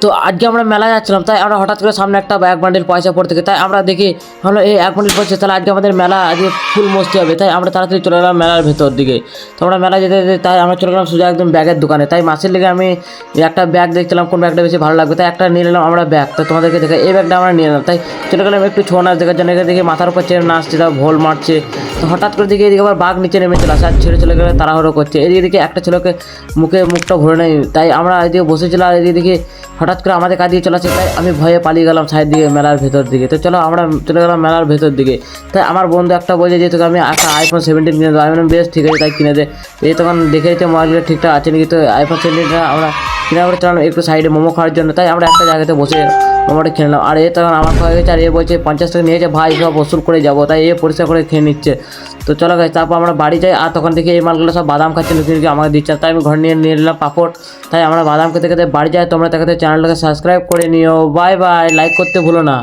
তো আজকে আমরা মেলায় যাচ্ছিলাম, তাই আমরা হঠাৎ করে সামনে একটা এক বান্ডিল পয়সা পড়তে গিয়ে তাই আমরা দেখি হলো এই এক বান্ডিল পয়সা, তাহলে আজকে আমাদের মেলা আজকে ফুল মস্তি হবে। তাই আমরা তাড়াতাড়ি চলে গেলাম মেলার ভেতর দিকে। তো আমরা মেলা যেতে যেতে তাই আমরা চলে গেলাম সোজা একদম ব্যাগের দোকানে। তাই মাসের লেগে আমি একটা ব্যাগ দেখছিলাম কোন ব্যাগটা বেশি ভালো লাগবে, তাই একটা নিয়ে নিলাম আমরা ব্যাগ। তো তোমাদেরকে দেখে এই ব্যাগটা আমরা নিয়ে নিলাম। তাই চলে গেলাম একটু ছৌ নাচ দেখার জন্য। এখানে দেখি মাথার উপর চেয়ে নাচছে, তাও ভোল মারছে। তো হঠাৎ করে দেখি এদিকে আবার বাঘ নিচে নেমে চলে আসে আর ছেড়ে চলে গেলে তাড়াহুড়ো করছে। এদিকে দেখি একটা ছেলেকে মুখটা ভরে নেই। তাই আমরা এদিকে বসেছিলাম, আর এদিকে দেখি হঠাৎ করে আমাদের কাছে চলে আসে। তাই আমি ভয়ে পালিয়ে গেলাম সাইড দিকে মেলার ভেতর দিকে। তো চলো আমরা চলে গেলাম মেলার ভেতর দিকে। তাই আমার বন্ধু একটা বলছে যে তোকে আমি একটা আইফোন 17 কিনে দেবো। আমি বললাম বেশ ঠিক আছে, তাই কিনে দে। এই তখন দেখে দিতে মোবাইলটা ঠিকঠাক আছে নাকি। তো আইফোন 17টা আমরা কিনে করে চলাম একটু সাইডে মোমো খাওয়ার জন্য। তাই আমরা একটা জায়গাতে বসে মোমোটা খেয়ে নিলাম। আর এ তখন আমার খাওয়া গেছে, আর এ বলছে 50 টাকা নিয়েছে ভাই, সব ওসুল করে যাবো। তাই এ পরিষ্কার করে খেয়ে নিচ্ছে। তো চলো গাইস, তারপর আমরা বাড়ি যাই। আর তখন থেকে এই মালগুলো সব বাদাম খাচ্ছে লুকিয়ে আমাকে দিচ্ছে। তাই আমি ঘর নিয়ে নিলাম পাপড়। তাই আমরা বাদাম খেতে খেতে বাড়ি যাই। তোমরা দেখাতে চ্যানেলটাকে সাবস্ক্রাইব করে নিও। বাই বাই, লাইক করতে ভুলো না।